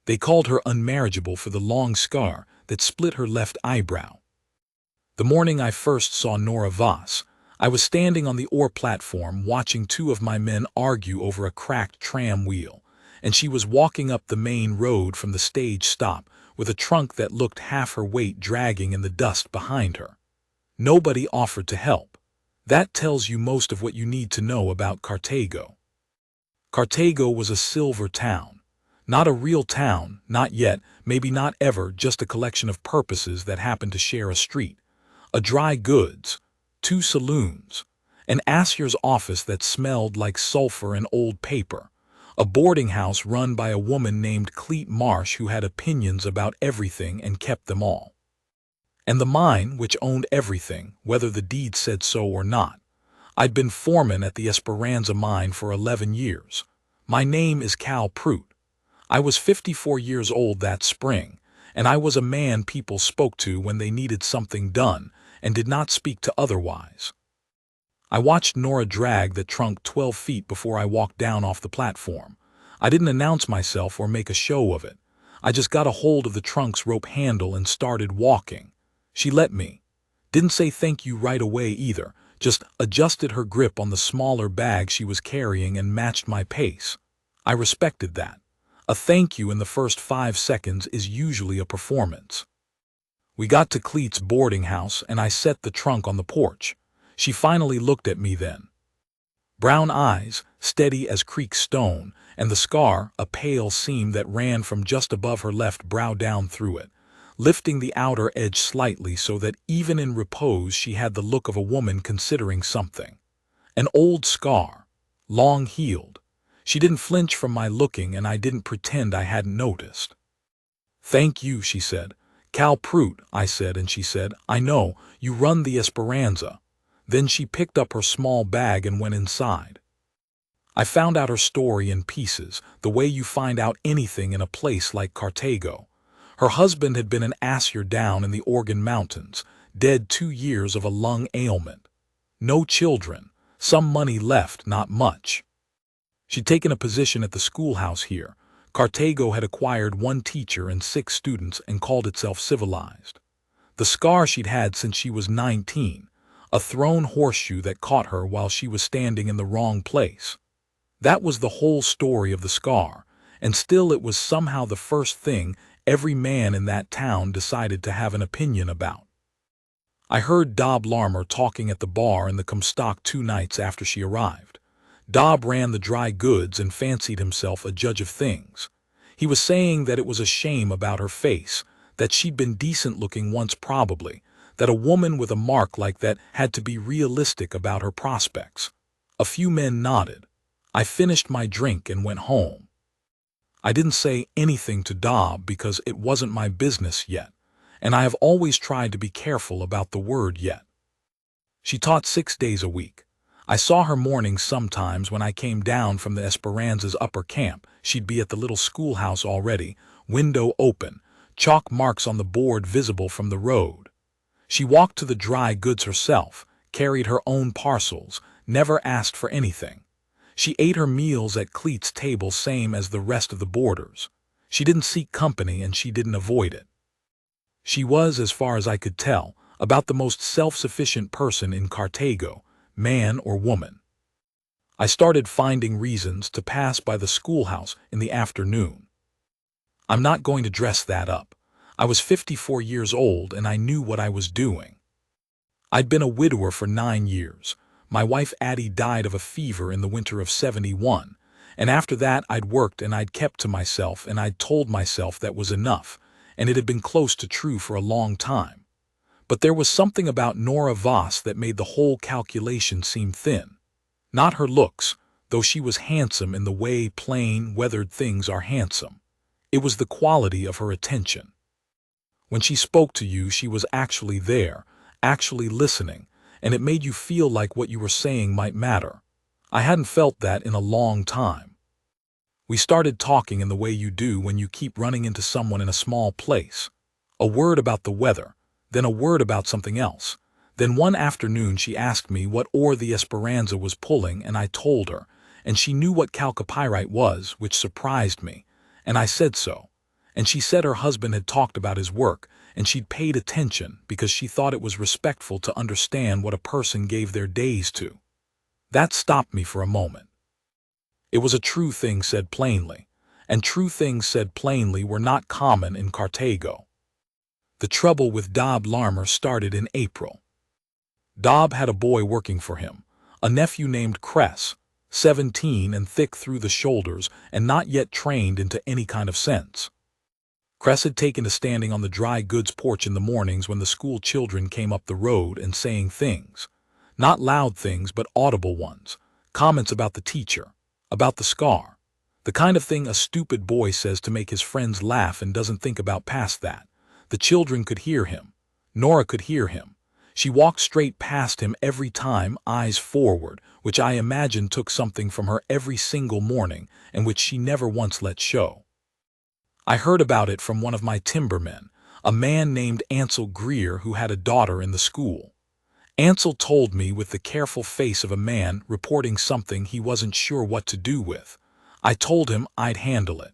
They called her unmarriageable for the long scar that split her left eyebrow. The morning I first saw Nora Voss, I was standing on the ore platform watching two of my men argue over a cracked tram wheel, and she was walking up the main road from the stage stop with a trunk that looked half her weight dragging in the dust behind her. Nobody offered to help. That tells you most of what you need to know about Cartago. Cartago was a silver town. Not a real town, not yet, maybe not ever, just a collection of purposes that happened to share a street. A dry goods, 2 saloons, an assier's office that smelled like sulfur and old paper, a boarding house run by a woman named Cleet Marsh who had opinions about everything and kept them all. And the mine, which owned everything, whether the deed said so or not. I'd been foreman at the Esperanza mine for 11 years. My name is Cal Prout. I was 54 years old that spring, and I was a man people spoke to when they needed something done and did not speak to otherwise. I watched Nora drag the trunk 12 feet before I walked down off the platform. I didn't announce myself or make a show of it. I just got a hold of the trunk's rope handle and started walking. She let me. Didn't say thank you right away either, just adjusted her grip on the smaller bag she was carrying and matched my pace. I respected that. A thank you in the first 5 seconds is usually a performance. We got to Cleet's boarding house and I set the trunk on the porch. She finally looked at me then. Brown eyes, steady as creek stone, and the scar, a pale seam that ran from just above her left brow down through it, lifting the outer edge slightly so that even in repose she had the look of a woman considering something. An old scar, long healed. She didn't flinch from my looking and I didn't pretend I hadn't noticed. Thank you, she said. Cal Prout, I said, and she said, I know, you run the Esperanza. Then she picked up her small bag and went inside. I found out her story in pieces, the way you find out anything in a place like Cartago. Her husband had been an assier down in the Oregon mountains, dead 2 years of a lung ailment. No children, some money left, not much. She'd taken a position at the schoolhouse here. Cartago had acquired 1 teacher and 6 students and called itself civilized. The scar she'd had since she was 19, a thrown horseshoe that caught her while she was standing in the wrong place. That was the whole story of the scar, and still it was somehow the first thing every man in that town decided to have an opinion about. I heard Dob Larmer talking at the bar in the Comstock 2 nights after she arrived. Dob ran the dry goods and fancied himself a judge of things. He was saying that it was a shame about her face, that she'd been decent looking once probably, that a woman with a mark like that had to be realistic about her prospects. A few men nodded. I finished my drink and went home. I didn't say anything to Dob because it wasn't my business yet, and I have always tried to be careful about the word yet. She taught 6 days a week. I saw her mornings sometimes when I came down from the Esperanza's upper camp. She'd be at the little schoolhouse already, window open, chalk marks on the board visible from the road. She walked to the dry goods herself, carried her own parcels, never asked for anything. She ate her meals at Cleet's table same as the rest of the boarders. She didn't seek company and she didn't avoid it. She was, as far as I could tell, about the most self-sufficient person in Cartago, man or woman. I started finding reasons to pass by the schoolhouse in the afternoon. I'm not going to dress that up. I was 54 years old and I knew what I was doing. I'd been a widower for 9 years. My wife Addie died of a fever in the winter of '71, and after that I'd worked and I'd kept to myself and I'd told myself that was enough, and it had been close to true for a long time. But there was something about Nora Voss that made the whole calculation seem thin. Not her looks, though she was handsome in the way plain, weathered things are handsome. It was the quality of her attention. When she spoke to you, she was actually there, actually listening, and it made you feel like what you were saying might matter. I hadn't felt that in a long time. We started talking in the way you do when you keep running into someone in a small place. A word about the weather, then a word about something else. Then one afternoon she asked me what ore the Esperanza was pulling, and I told her, and she knew what chalcopyrite was, which surprised me, and I said so. And she said her husband had talked about his work, and she'd paid attention because she thought it was respectful to understand what a person gave their days to. That stopped me for a moment. It was a true thing said plainly, and true things said plainly were not common in Cartago. The trouble with Dob Larmer started in April. Dob had a boy working for him, a nephew named Cress, 17 and thick through the shoulders and not yet trained into any kind of sense. Cress had taken to standing on the dry goods porch in the mornings when the school children came up the road and saying things. Not loud things, but audible ones. Comments about the teacher, about the scar. The kind of thing a stupid boy says to make his friends laugh and doesn't think about past that. The children could hear him. Nora could hear him. She walked straight past him every time, eyes forward, which I imagine took something from her every single morning and which she never once let show. I heard about it from one of my timbermen, a man named Ansel Greer who had a daughter in the school. Ansel told me with the careful face of a man reporting something he wasn't sure what to do with. I told him I'd handle it.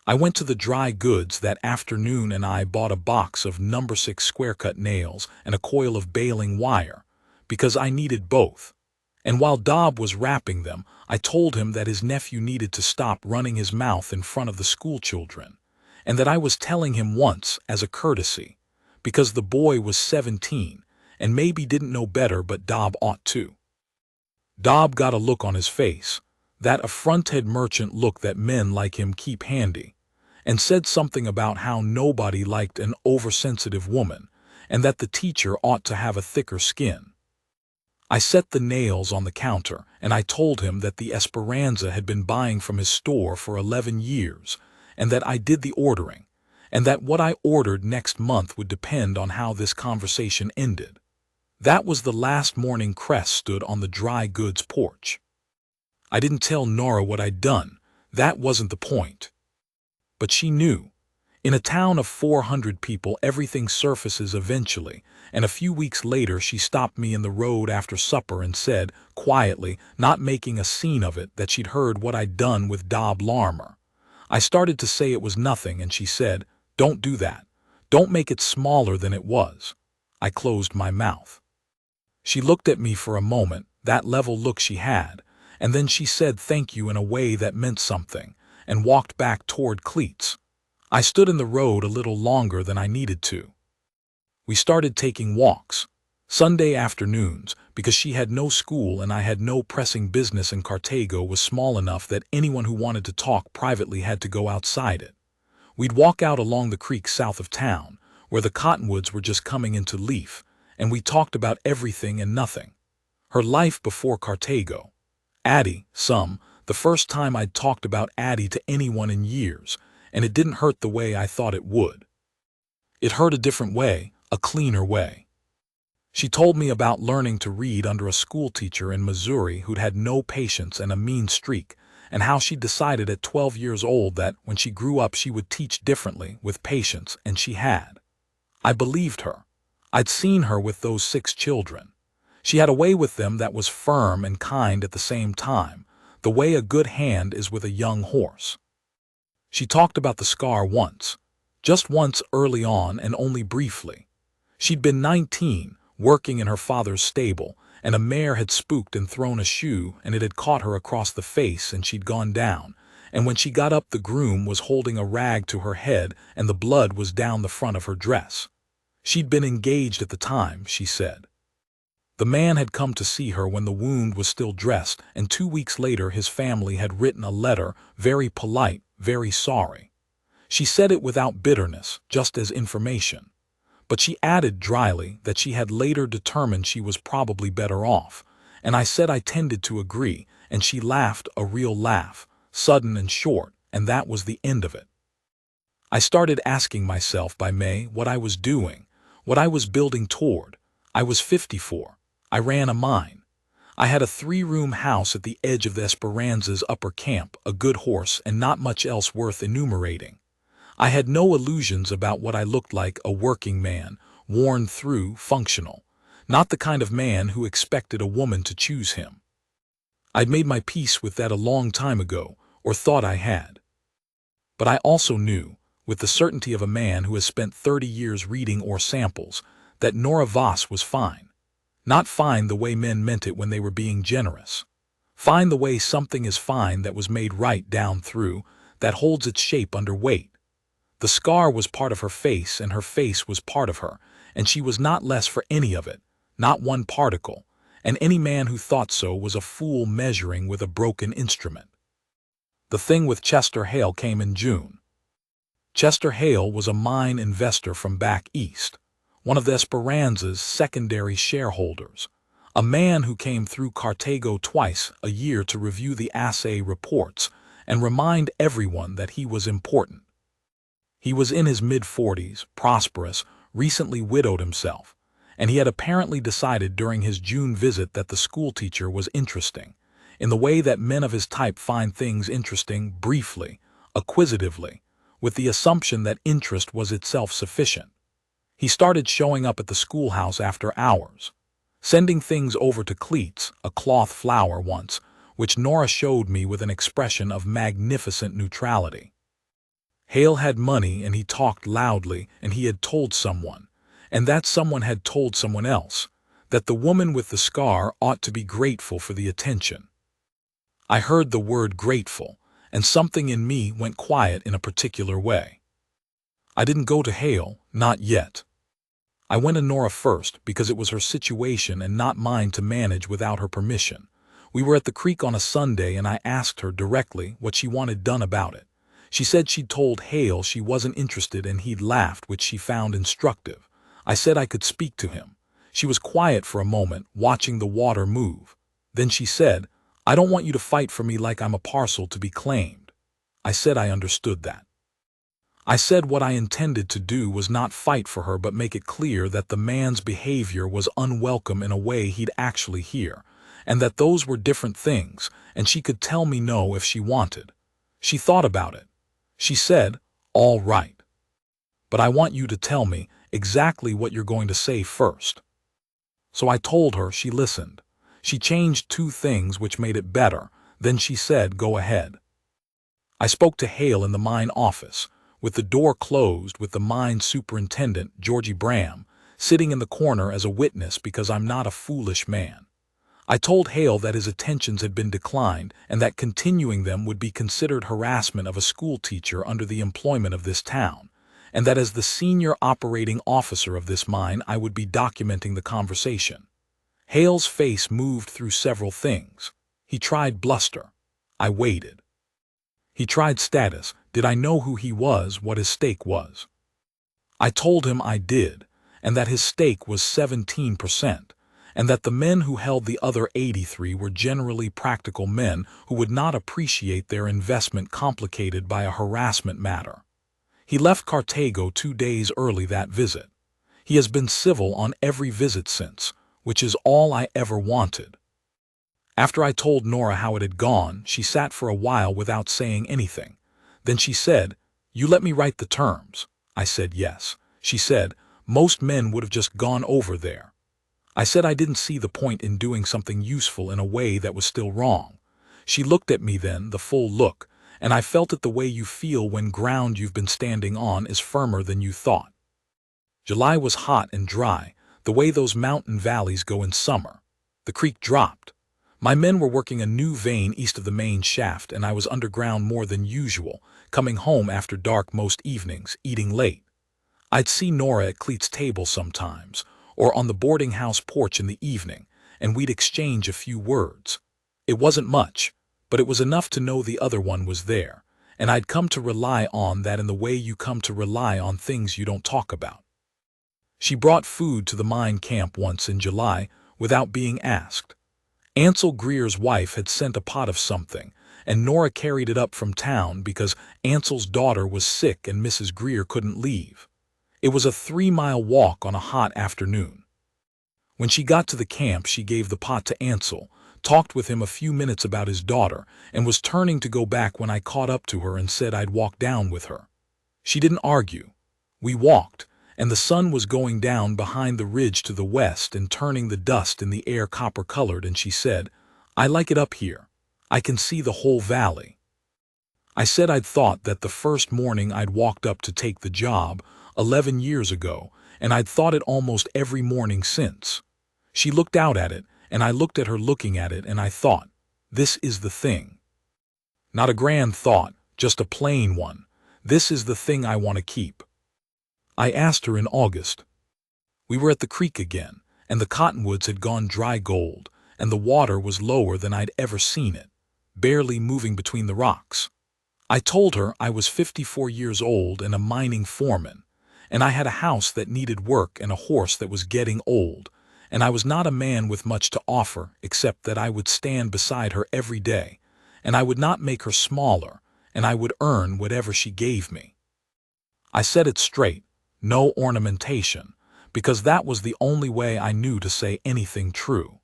I went to the dry goods that afternoon and I bought a box of No. 6 square-cut nails and a coil of baling wire, because I needed both. And while Dob was wrapping them, I told him that his nephew needed to stop running his mouth in front of the school children, and that I was telling him once as a courtesy, because the boy was 17 and maybe didn't know better, but Dob ought to. Dob got a look on his face, that affronted merchant look that men like him keep handy, and said something about how nobody liked an oversensitive woman, and that the teacher ought to have a thicker skin. I set the nails on the counter, and I told him that the Esperanza had been buying from his store for 11 years, and that I did the ordering, and that what I ordered next month would depend on how this conversation ended. That was the last morning Cress stood on the dry goods porch. I didn't tell Nora what I'd done. That wasn't the point. But she knew. In a town of 400 people, everything surfaces eventually, and a few weeks later she stopped me in the road after supper and said, quietly, not making a scene of it, that she'd heard what I'd done with Dob Larmer. I started to say it was nothing, and she said, "Don't do that. Don't make it smaller than it was." I closed my mouth. She looked at me for a moment, that level look she had, and then she said thank you in a way that meant something, and walked back toward Cleats. I stood in the road a little longer than I needed to. We started taking walks, Sunday afternoons, because she had no school and I had no pressing business, and Cartago was small enough that anyone who wanted to talk privately had to go outside it. We'd walk out along the creek south of town, where the cottonwoods were just coming into leaf, and we talked about everything and nothing. Her life before Cartago. Addie, the first time I'd talked about Addie to anyone in years, and it didn't hurt the way I thought it would. It hurt a different way, a cleaner way. She told me about learning to read under a schoolteacher in Missouri who'd had no patience and a mean streak, and how she decided at 12 years old that when she grew up she would teach differently, with patience, and she had. I believed her. I'd seen her with those 6 children. She had a way with them that was firm and kind at the same time, the way a good hand is with a young horse. She talked about the scar once, just once early on and only briefly. She'd been 19, working in her father's stable, and a mare had spooked and thrown a shoe, and it had caught her across the face and she'd gone down, and when she got up the groom was holding a rag to her head and the blood was down the front of her dress. She'd been engaged at the time, she said. The man had come to see her when the wound was still dressed, and 2 weeks later his family had written a letter, very polite, very sorry. She said it without bitterness, just as information. But she added dryly that she had later determined she was probably better off, and I said I tended to agree, and she laughed a real laugh, sudden and short, and that was the end of it. I started asking myself by May what I was doing, what I was building toward. I was 54. I ran a mine. I had a 3-room house at the edge of the Esperanza's upper camp, a good horse, and not much else worth enumerating. I had no illusions about what I looked like, a working man, worn through, functional, not the kind of man who expected a woman to choose him. I'd made my peace with that a long time ago, or thought I had. But I also knew, with the certainty of a man who has spent 30 years reading or samples, that Nora Voss was fine. Not fine the way men meant it when they were being generous. Fine the way something is fine that was made right down through, that holds its shape under weight. The scar was part of her face, and her face was part of her, and she was not less for any of it, not one particle, and any man who thought so was a fool measuring with a broken instrument. The thing with Chester Hale came in June. Chester Hale was a mine investor from back east, one of the Esperanza's secondary shareholders, a man who came through Cartago twice a year to review the assay reports and remind everyone that he was important. He was in his mid-40s, prosperous, recently widowed himself, and he had apparently decided during his June visit that the schoolteacher was interesting, in the way that men of his type find things interesting briefly, acquisitively, with the assumption that interest was itself sufficient. He started showing up at the schoolhouse after hours, sending things over to Cleats, a cloth flower once, which Nora showed me with an expression of magnificent neutrality. Hale had money, and he talked loudly, and he had told someone, and that someone had told someone else, that the woman with the scar ought to be grateful for the attention. I heard the word grateful, and something in me went quiet in a particular way. I didn't go to Hale, not yet. I went to Nora first because it was her situation and not mine to manage without her permission. We were at the creek on a Sunday, and I asked her directly what she wanted done about it. She said she'd told Hale she wasn't interested, and he'd laughed, which she found instructive. I said I could speak to him. She was quiet for a moment, watching the water move. Then she said, "I don't want you to fight for me like I'm a parcel to be claimed." I said I understood that. I said what I intended to do was not fight for her but make it clear that the man's behavior was unwelcome in a way he'd actually hear, and that those were different things, and she could tell me no if she wanted. She thought about it. She said, "All right. But I want you to tell me exactly what you're going to say first." So I told her. She listened. She changed 2 things which made it better. Then she said, "Go ahead." I spoke to Hale in the mine office, with the door closed, with the mine superintendent, Georgie Bram, sitting in the corner as a witness because I'm not a foolish man. I told Hale that his attentions had been declined and that continuing them would be considered harassment of a schoolteacher under the employment of this town, and that as the senior operating officer of this mine I would be documenting the conversation. Hale's face moved through several things. He tried bluster. I waited. He tried status. Did I know who he was, what his stake was? I told him I did, and that his stake was 17%. And that the men who held the other 83 were generally practical men who would not appreciate their investment complicated by a harassment matter. He left Cartago 2 days early that visit. He has been civil on every visit since, which is all I ever wanted. After I told Nora how it had gone, she sat for a while without saying anything. Then she said, "You let me write the terms." I said yes. She said, "Most men would have just gone over there." I said I didn't see the point in doing something useful in a way that was still wrong. She looked at me then, the full look, and I felt it the way you feel when ground you've been standing on is firmer than you thought. July was hot and dry, the way those mountain valleys go in summer. The creek dropped. My men were working a new vein east of the main shaft, and I was underground more than usual, coming home after dark most evenings, eating late. I'd see Nora at Cleat's table sometimes, or on the boarding house porch in the evening, and we'd exchange a few words. It wasn't much, but it was enough to know the other one was there, and I'd come to rely on that in the way you come to rely on things you don't talk about. She brought food to the mine camp once in July without being asked. Ansel Greer's wife had sent a pot of something, and Nora carried it up from town because Ansel's daughter was sick and Mrs. Greer couldn't leave. It was a 3-mile walk on a hot afternoon. When she got to the camp, she gave the pot to Ansel, talked with him a few minutes about his daughter, and was turning to go back when I caught up to her and said I'd walk down with her. She didn't argue. We walked, and the sun was going down behind the ridge to the west and turning the dust in the air copper-colored, and she said, "I like it up here. I can see the whole valley." I said I'd thought that the first morning I'd walked up to take the job, 11 years ago, and I'd thought it almost every morning since. She looked out at it, and I looked at her looking at it, and I thought, this is the thing. Not a grand thought, just a plain one. This is the thing I want to keep. I asked her in August. We were at the creek again, and the cottonwoods had gone dry gold, and the water was lower than I'd ever seen it, barely moving between the rocks. I told her I was 54 years old and a mining foreman, and I had a house that needed work and a horse that was getting old, and I was not a man with much to offer except that I would stand beside her every day, and I would not make her smaller, and I would earn whatever she gave me. I said it straight, no ornamentation, because that was the only way I knew to say anything true.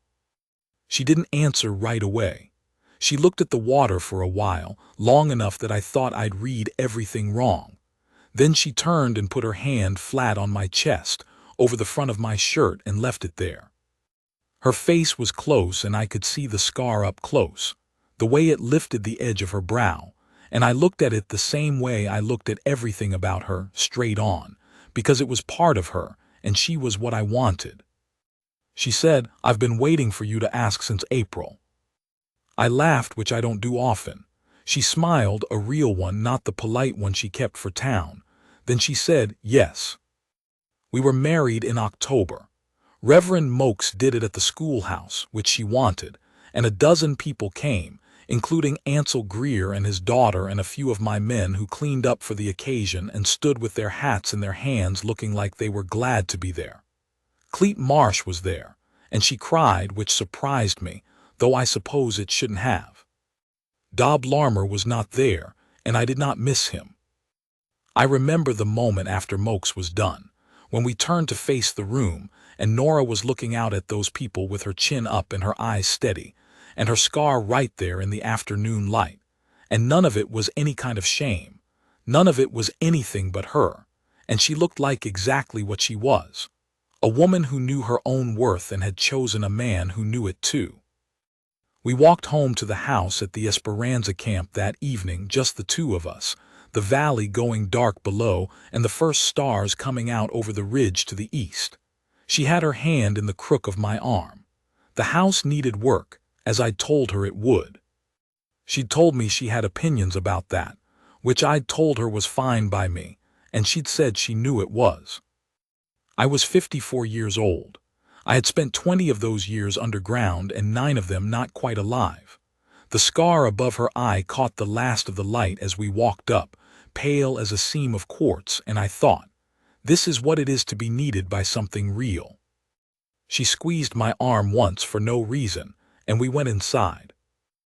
She didn't answer right away. She looked at the water for a while, long enough that I thought I'd read everything wrong. Then she turned and put her hand flat on my chest, over the front of my shirt, and left it there. Her face was close, and I could see the scar up close, the way it lifted the edge of her brow, and I looked at it the same way I looked at everything about her, straight on, because it was part of her, and she was what I wanted. She said, "I've been waiting for you to ask since April." I laughed, which I don't do often. She smiled, a real one, not the polite one she kept for town. Then she said, "Yes. We were married in October. Reverend Mokes did it at the schoolhouse, which she wanted, and a dozen people came, including Ansel Greer and his daughter and a few of my men who cleaned up for the occasion and stood with their hats in their hands looking like they were glad to be there. Clete Marsh was there, and she cried, which surprised me, though I suppose it shouldn't have. Dob Larmer was not there, and I did not miss him. I remember the moment after Mokes was done, when we turned to face the room, and Nora was looking out at those people with her chin up and her eyes steady, and her scar right there in the afternoon light, and none of it was any kind of shame. None of it was anything but her, and she looked like exactly what she was, a woman who knew her own worth and had chosen a man who knew it too. We walked home to the house at the Esperanza camp that evening, just the two of us, the valley going dark below and the first stars coming out over the ridge to the east. She had her hand in the crook of my arm. The house needed work, as I'd told her it would. She'd told me she had opinions about that, which I'd told her was fine by me, and she'd said she knew it was. I was 54 years old. I had spent 20 of those years underground and 9 of them not quite alive. The scar above her eye caught the last of the light as we walked up, pale as a seam of quartz, and I thought, this is what it is to be needed by something real. She squeezed my arm once for no reason, and we went inside.